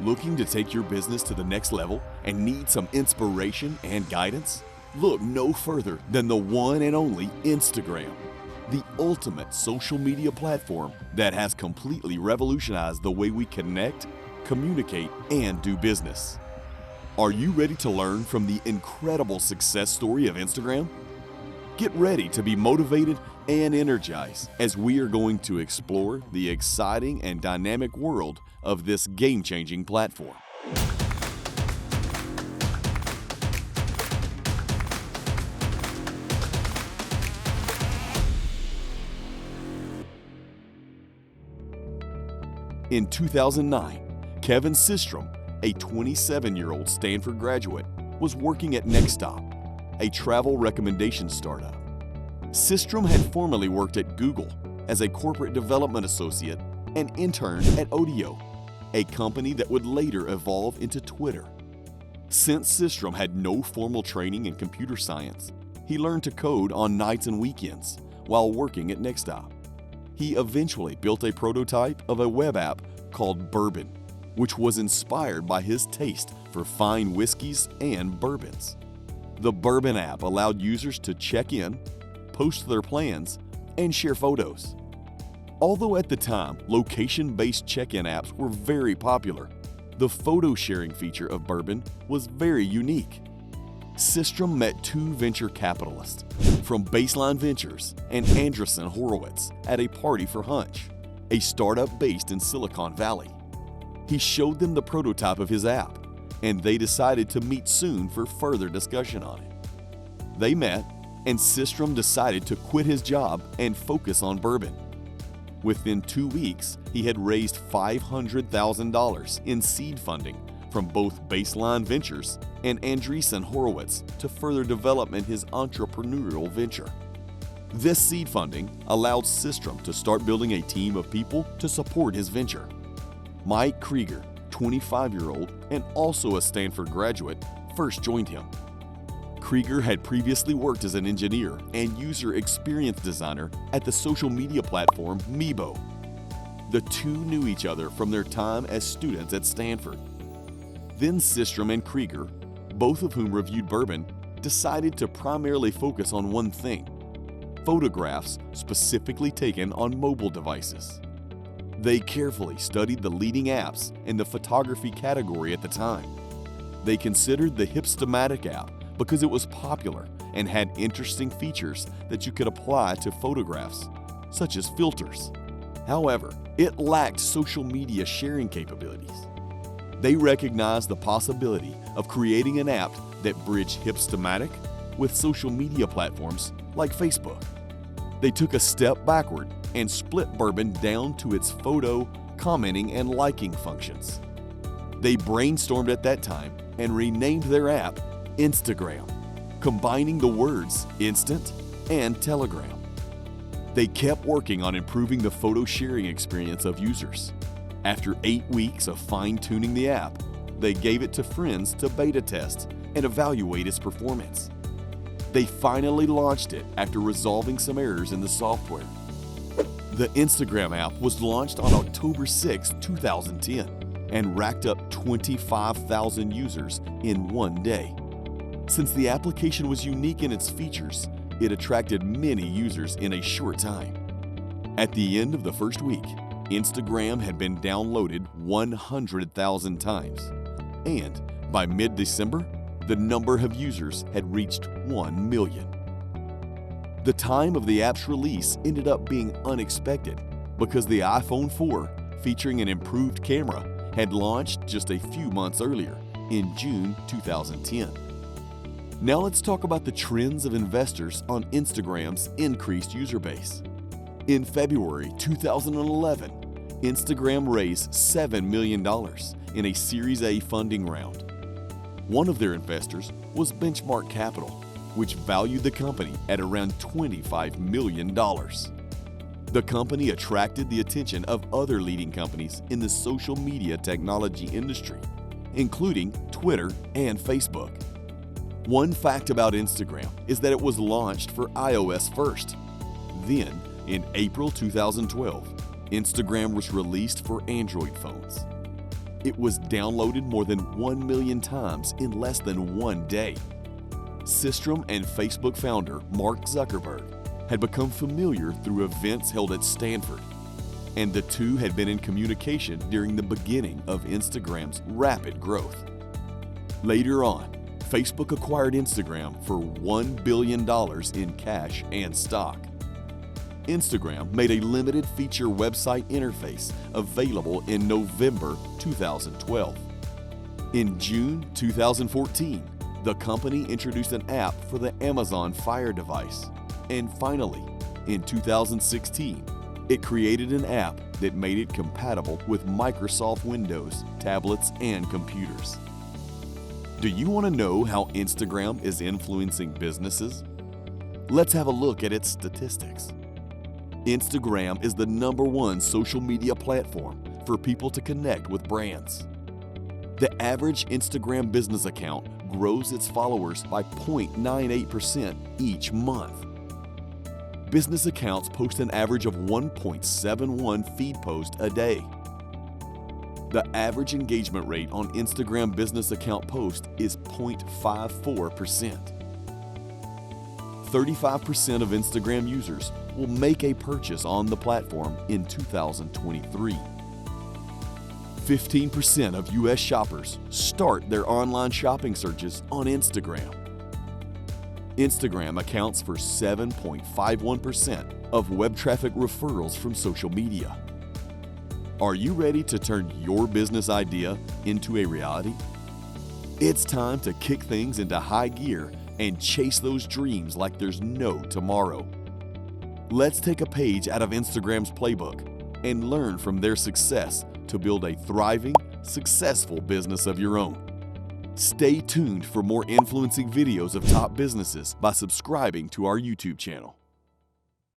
Looking to take your business to the next level and need some inspiration and guidance? Look no further than the one and only Instagram, the ultimate social media platform that has completely revolutionized the way we connect, communicate, and do business. Are you ready to learn from the incredible success story of Instagram? Get ready to be motivated and energized as we are going to explore the exciting and dynamic world of this game-changing platform. In 2009, Kevin Systrom, a 27-year-old Stanford graduate, was working at Nextstop, a travel recommendation startup. Systrom had formerly worked at Google as a corporate development associate and interned at Odeo, a company that would later evolve into Twitter. Since Systrom had no formal training in computer science, he learned to code on nights and weekends while working at Nextstop. He eventually built a prototype of a web app called Bourbon, which was inspired by his taste for fine whiskeys and bourbons. The Bourbon app allowed users to check in, post their plans, and share photos. Although at the time, location-based check-in apps were very popular, the photo sharing feature of Bourbon was very unique. Systrom met two venture capitalists from Baseline Ventures and Andreessen Horowitz at a party for Hunch, a startup based in Silicon Valley. He showed them the prototype of his app, and they decided to meet soon for further discussion on it. They met, and Systrom decided to quit his job and focus on Bourbon. Within 2 weeks, he had raised $500,000 in seed funding from both Baseline Ventures and Andreessen Horowitz to further development his entrepreneurial venture. This seed funding allowed Systrom to start building a team of people to support his venture. Mike Krieger, 25-year-old and also a Stanford graduate, first joined him. Krieger had previously worked as an engineer and user experience designer at the social media platform Meebo. The two knew each other from their time as students at Stanford. Then Systrom and Krieger, both of whom reviewed Bourbon, decided to primarily focus on one thing: photographs specifically taken on mobile devices. They carefully studied the leading apps in the photography category at the time. They considered the Hipstamatic app because it was popular and had interesting features that you could apply to photographs, such as filters. However, it lacked social media sharing capabilities. They recognized the possibility of creating an app that bridged Hipstamatic with social media platforms like Facebook. They took a step backward and split Bourbon down to its photo, commenting, and liking functions. They brainstormed at that time and renamed their app Instagram, combining the words instant and telegram. They kept working on improving the photo sharing experience of users. After 8 weeks of fine-tuning the app, they gave it to friends to beta test and evaluate its performance. They finally launched it after resolving some errors in the software. The Instagram app was launched on October 6, 2010, and racked up 25,000 users in one day. Since the application was unique in its features, it attracted many users in a short time. At the end of the first week, Instagram had been downloaded 100,000 times, and by mid-December, the number of users had reached 1 million. The time of the app's release ended up being unexpected because the iPhone 4, featuring an improved camera, had launched just a few months earlier, in June 2010. Now let's talk about the trends of investors on Instagram's increased user base. In February 2011, Instagram raised $7 million in a Series A funding round. One of their investors was Benchmark Capital, which valued the company at around $25 million. The company attracted the attention of other leading companies in the social media technology industry, including Twitter and Facebook. One fact about Instagram is that it was launched for iOS first. Then, in April 2012, Instagram was released for Android phones. It was downloaded more than 1 million times in less than 1 day. Systrom and Facebook founder Mark Zuckerberg had become familiar through events held at Stanford, and the two had been in communication during the beginning of Instagram's rapid growth. Later on, Facebook acquired Instagram for $1 billion in cash and stock. Instagram made a limited feature website interface available in November 2012. In June 2014, the company introduced an app for the Amazon Fire device. And finally, in 2016, it created an app that made it compatible with Microsoft Windows, tablets, and computers. Do you want to know how Instagram is influencing businesses? Let's have a look at its statistics. Instagram is the #1 social media platform for people to connect with brands. The average Instagram business account grows its followers by 0.98% each month. Business accounts post an average of 1.71 feed posts a day. The average engagement rate on Instagram business account posts is 0.54%. 35% of Instagram users will make a purchase on the platform in 2023. 15% of U.S. shoppers start their online shopping searches on Instagram. Instagram accounts for 7.51% of web traffic referrals from social media. Are you ready to turn your business idea into a reality? It's time to kick things into high gear and chase those dreams like there's no tomorrow. Let's take a page out of Instagram's playbook and learn from their success to build a thriving, successful business of your own. Stay tuned for more influencing videos of top businesses by subscribing to our YouTube channel.